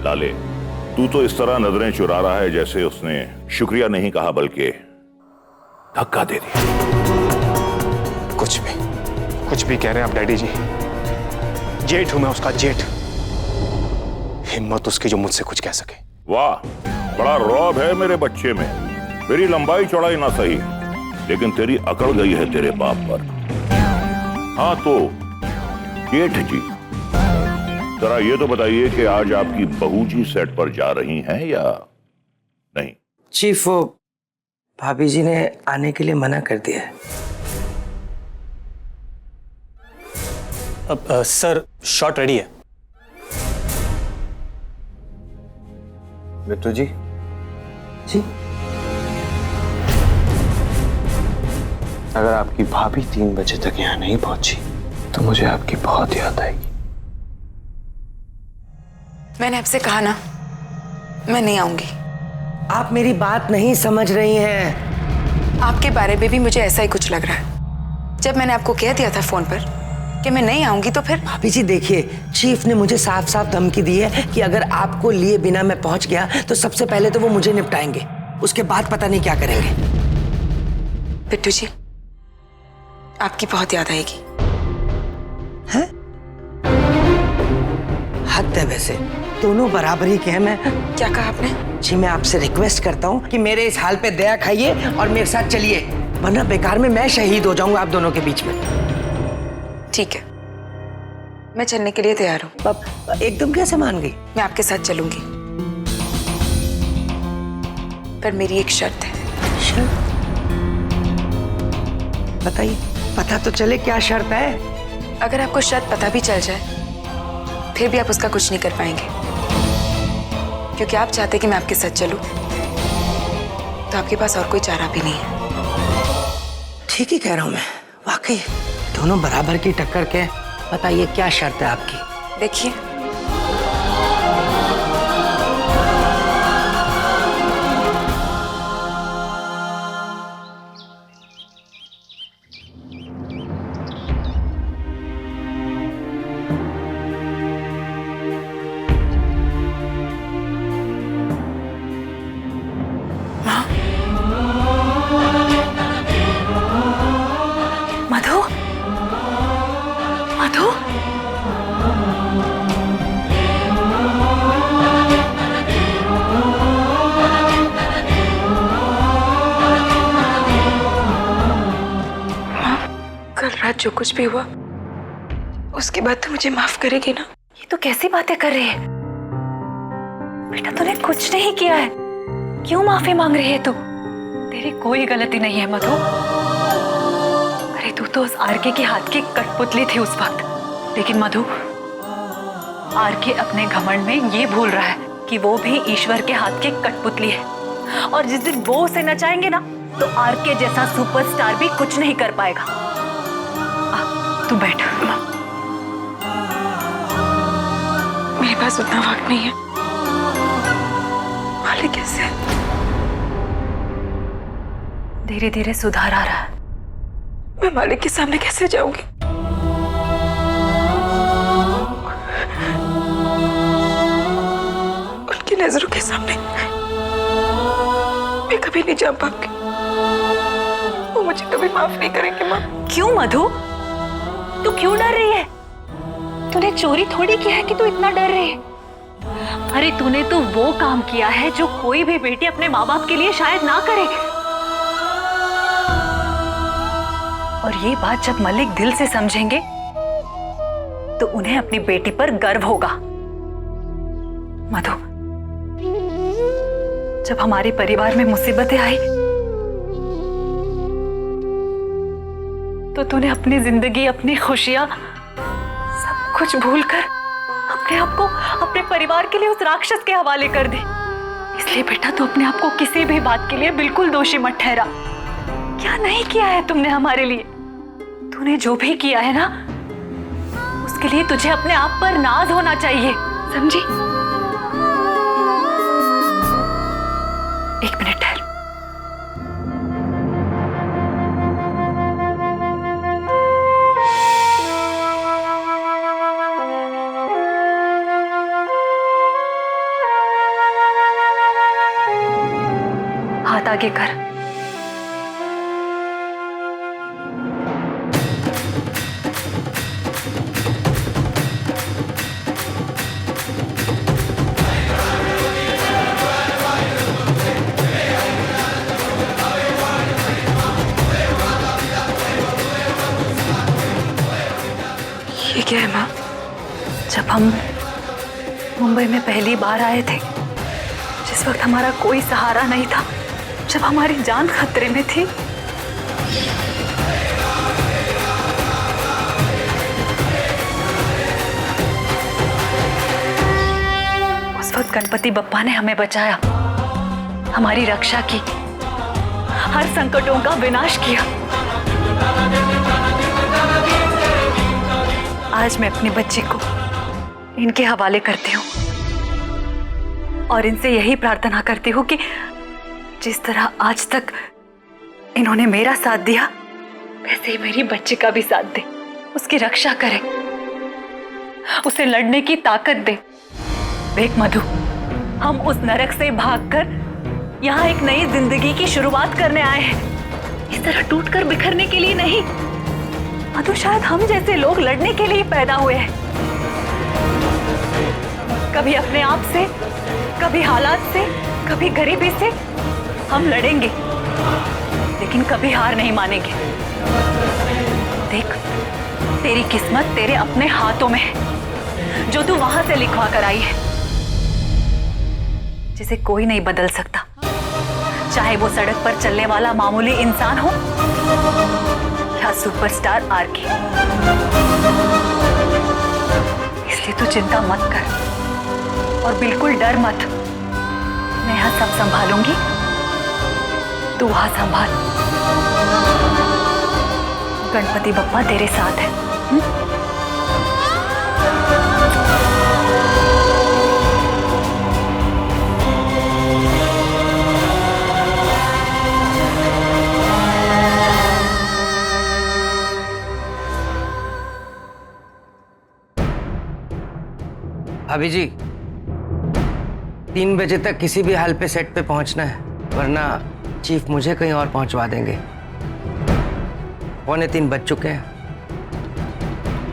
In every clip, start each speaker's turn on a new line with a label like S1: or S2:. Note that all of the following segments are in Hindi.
S1: डाले। तू तो इस तरह नजरें चुरा रहा है जैसे उसने शुक्रिया नहीं कहा बल्कि धक्का दे दिया।
S2: कुछ भी कह रहे हैं आप डैडी जी। जेठ हूं मैं उसका, जेठ। हिम्मत उसकी जो मुझसे कुछ कह सके।
S1: वाह, बड़ा रौब है मेरे बच्चे में। मेरी लंबाई चौड़ाई ना सही, लेकिन तेरी अकड़ गई है तेरे बाप पर। हाँ तो जेठ जी, जरा ये तो बताइए कि आज आपकी बहू जी सेट पर जा रही हैं या नहीं?
S3: चीफ, वो भाभी जी ने आने के लिए मना कर दिया है।
S2: अब सर, शॉट रेडी है।
S4: बिट्टू जी।
S3: जी।
S4: अगर आपकी भाभी 3 बजे तक यहाँ नहीं पहुंची तो मुझे आपकी बहुत याद आएगी।
S5: मैंने आपसे कहा ना, मैं नहीं आऊंगी।
S3: आप मेरी बात नहीं समझ रही हैं।
S5: आपके बारे में भी मुझे ऐसा ही कुछ लग रहा है। जब मैंने आपको कह दिया था फोन पर कि मैं नहीं आऊंगी तो फिर।
S3: भाभी जी देखिए, चीफ ने मुझे साफ साफ धमकी दी है कि अगर आपको लिए बिना मैं पहुंच गया तो सबसे पहले तो वो मुझे निपटाएंगे, उसके बाद पता नहीं क्या करेंगे।
S5: बिट्टू जी, आपकी बहुत याद आएगी।
S3: हैं? हद है वैसे, दोनों बराबरी के हैं। मैं
S5: क्या कहा आपने?
S3: जी, मैं आपसे रिक्वेस्ट करता हूँ कि मेरे इस हाल पे दया खाइए और मेरे साथ चलिए, वरना बेकार में मैं शहीद हो जाऊंगा आप दोनों के बीच में।
S5: ठीक है, मैं चलने के लिए तैयार हूँ।
S3: अब एकदम कैसे मान गई?
S5: मैं आपके साथ चलूंगी, पर मेरी एक शर्त है।
S3: शर्त? बताइए, पता तो चले क्या शर्त है।
S5: अगर आपको शर्त पता भी चल जाए फिर भी आप उसका कुछ नहीं कर पाएंगे, क्योंकि आप चाहते कि मैं आपके साथ चलूं, तो आपके पास और कोई चारा भी नहीं है।
S3: ठीक ही कह रहा हूं मैं, वाकई दोनों बराबर की टक्कर के। बताइए क्या शर्त है आपकी?
S5: देखिए, मधु, मधु, कल रात जो कुछ भी हुआ उसके बाद तो मुझे माफ करेगी ना?
S6: ये तो कैसी बातें कर रही है बेटा, तूने कुछ नहीं किया है, क्यों माफी मांग रही है तू? तेरी कोई गलती नहीं है मधु। अरे तू तो उस आरके के हाथ की कठपुतली थी उस वक्त, लेकिन मधु, आरके अपने घमंड में ये भूल रहा है कि वो भी ईश्वर के हाथ की कठपुतली है, और जिस दिन वो उसे नचाएंगे ना तो आरके जैसा सुपरस्टार भी कुछ नहीं कर पाएगा। तू बैठ।
S5: मेरे पास उतना वक्त नहीं है। मालिक कैसे?
S6: धीरे धीरे सुधार आ रहा है।
S5: मैं मालिक के सामने कैसे जाऊंगी? उनकी नजरों के सामने मैं कभी नहीं जा पाऊंगी। वो मुझे कभी माफ नहीं करेंगे। माँ,
S6: क्यों मधु, तू क्यों डर रही है? तूने चोरी थोड़ी किया है कि तू इतना डर रही है। अरे तूने तो वो काम किया है जो कोई भी बेटी अपने माँ बाप के लिए शायद ना करे। और ये बात जब मलिक दिल से समझेंगे तो उन्हें अपनी बेटी पर गर्व होगा। मधु, जब हमारे परिवार में मुसीबतें आई तो तूने अपनी जिंदगी, अपनी खुशियां, सब कुछ भूलकर अपने आप को अपने परिवार के लिए उस राक्षस के हवाले कर दी। इसलिए बेटा तू अपने आप को किसी भी बात के लिए बिल्कुल दोषी मत ठहरा। क्या नहीं किया है तुमने हमारे लिए? तूने जो भी किया है ना, उसके लिए तुझे अपने आप पर नाज होना चाहिए, समझी? एक मिनट ठहर। आगे कर। ये क्या है माँ? जब हम मुंबई में पहली बार आए थे, जिस वक्त हमारा कोई सहारा नहीं था, जब हमारी जान खतरे में थी, उस वक्त गणपति बप्पा ने हमें बचाया, हमारी रक्षा की, हर संकटों का विनाश किया। आज मैं अपनी बच्ची को इनके हवाले करती हूँ और इनसे यही प्रार्थना करती हूँ कि जिस तरह आज तक इन्होंने मेरा साथ दिया, वैसे ही मेरी बच्ची का भी साथ दे, उसकी रक्षा करे, उसे लड़ने की ताकत दे। देख मधु, हम उस नरक से भागकर यहाँ एक नई जिंदगी की शुरुआत करने आए हैं, इस तरह टूटकर बिखरने के लिए नहीं। मधु, शायद हम जैसे लोग लड़ने के लिए पैदा हुए हैं, कभी अपने आप से, कभी हालात से, कभी गरीबी से। हम लड़ेंगे, लेकिन कभी हार नहीं मानेंगे। देख, तेरी किस्मत तेरे अपने हाथों में है, जो तू वहां से लिखवा कर आई है, जिसे कोई नहीं बदल सकता, चाहे वो सड़क पर चलने वाला मामूली इंसान हो या सुपरस्टार आरके। इसलिए तू चिंता मत कर और बिल्कुल डर मत। मैं यहाँ सब संभालूंगी, तू वहां संभाल। गणपति बप्पा तेरे साथ है।
S3: भाभी जी, 3 बजे तक किसी भी हाल पे सेट पे पहुंचना है, वरना चीफ मुझे कहीं और पहुंचवा देंगे। 2:45 बज चुके हैं।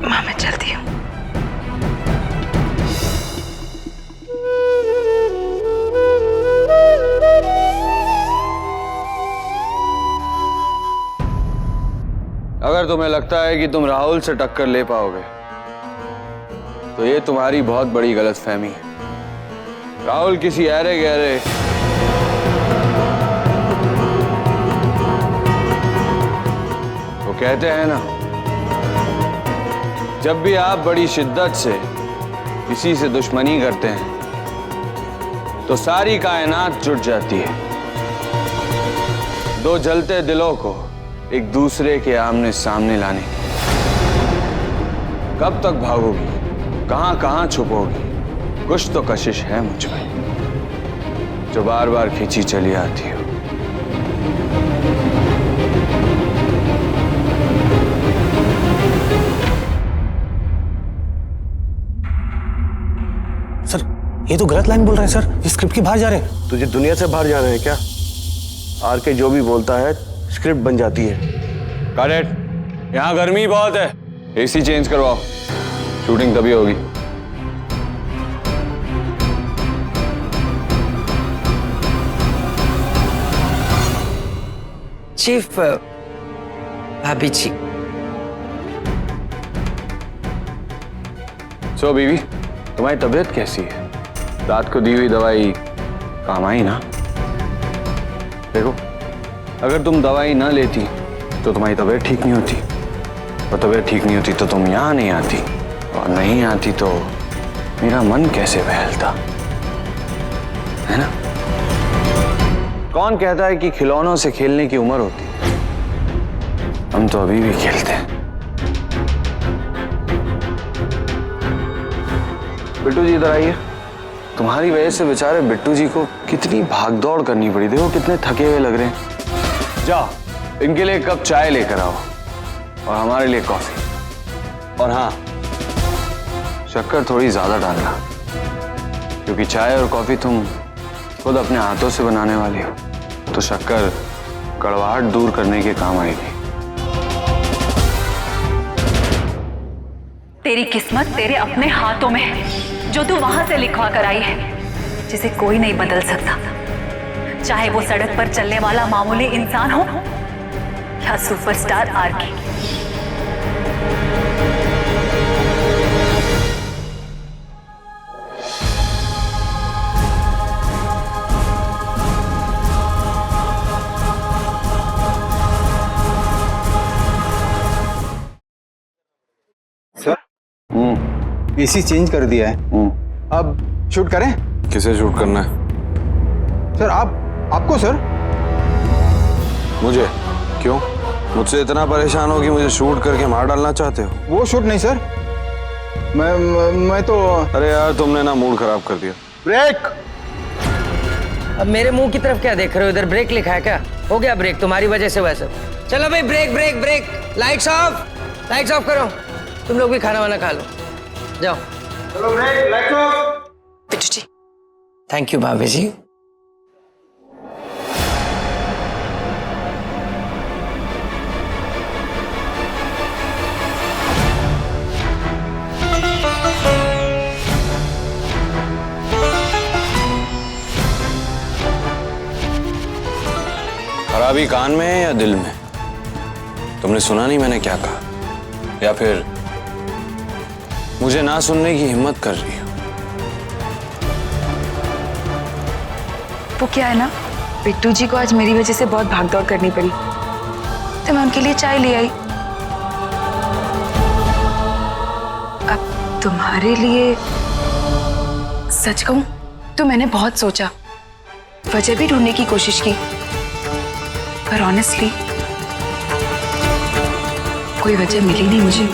S5: माँ, मैं चलती हूँ।
S4: अगर तुम्हें लगता है कि तुम राहुल से टक्कर ले पाओगे, तो ये तुम्हारी बहुत बड़ी गलतफहमी है। राहुल किसी ऐरे गहरे वो कहते हैं ना, जब भी आप बड़ी शिद्दत से किसी से दुश्मनी करते हैं तो सारी कायनात जुट जाती है। 2 जलते दिलों को एक दूसरे के आमने सामने लाने। कब तक भागोगी, कहां कहां छुपोगी? कुछ तो कशिश है मुझ में जो बार बार खींची चली आती हो।
S2: सर, ये तो गलत लाइन बोल रहे हैं सर, ये स्क्रिप्ट के बाहर जा रहे हैं।
S7: तुझे दुनिया से बाहर जाना है क्या? आरके जो भी बोलता है स्क्रिप्ट बन जाती है।
S4: करेक्ट, यहाँ गर्मी बहुत है, एसी चेंज करवाओ, शूटिंग तभी होगी।
S3: चीफ, भाभी जी।
S4: सो बीवी, तुम्हारी तबीयत कैसी है? रात को दी हुई दवाई काम आई ना? देखो, अगर तुम दवाई ना लेती तो तुम्हारी तबीयत ठीक नहीं होती, और तबीयत ठीक नहीं होती तो तुम यहाँ नहीं आती, और नहीं आती तो मेरा मन कैसे बहलता, है ना? कौन कहता है कि खिलौनों से खेलने की उम्र होती है? हम तो अभी भी खेलते हैं। बिट्टू जी इधर आइए। तुम्हारी वजह से बेचारे बिट्टू जी को कितनी भागदौड़ करनी पड़ी, देखो कितने थके हुए लग रहे हैं। जाओ, इनके लिए 1 कप चाय लेकर आओ और हमारे लिए कॉफी। और हाँ, शक्कर थोड़ी ज्यादा डालना, क्योंकि चाय और कॉफी तुम खुद अपने हाथों से बनाने वाली हो। तो शक्कर कड़वाहट दूर करने के काम आएगी।
S6: तेरी किस्मत तेरे अपने हाथों में है, जो तू वहां से लिखवा कर आई है, जिसे कोई नहीं बदल सकता, चाहे वो सड़क पर चलने वाला मामूली इंसान हो या superstar RK.
S8: Sir AC change कर दिया है, अब शूट करें?
S4: किसे शूट करना है?
S8: सर आपको सर।
S4: मुझे? क्यों? मुझसे इतना परेशान हो कि मुझे शूट करके मार डालना चाहते हो?
S8: वो शूट नहीं सर, मैं तो।
S4: अरे यार तुमने ना मूड खराब कर दिया।
S8: ब्रेक।
S3: अब मेरे मुंह की तरफ क्या देख रहे हो? इधर ब्रेक लिखा है क्या? हो गया ब्रेक, तुम्हारी वजह से वैसे। चलो भाई break break break, lights off करो। तुम लोग भी खाना वाना खा लो, जाओ।
S8: चलो break, lights off.
S5: Bittu ji,
S3: thank you भाभी जी।
S4: खराबी कान में है या दिल में? तुमने सुना नहीं मैंने क्या कहा? या फिर मुझे ना सुनने की हिम्मत कर रही हो?
S5: वो क्या है ना, बिट्टू जी को आज मेरी वजह से बहुत भागदौड़ करनी पड़ी, तो मैं उनके लिए चाय ले आई। अब तुम्हारे लिए सच कहूं तो मैंने बहुत सोचा, वजह भी ढूंढने की कोशिश की, पर ऑनेस्टली कोई वजह मिली नहीं मुझे।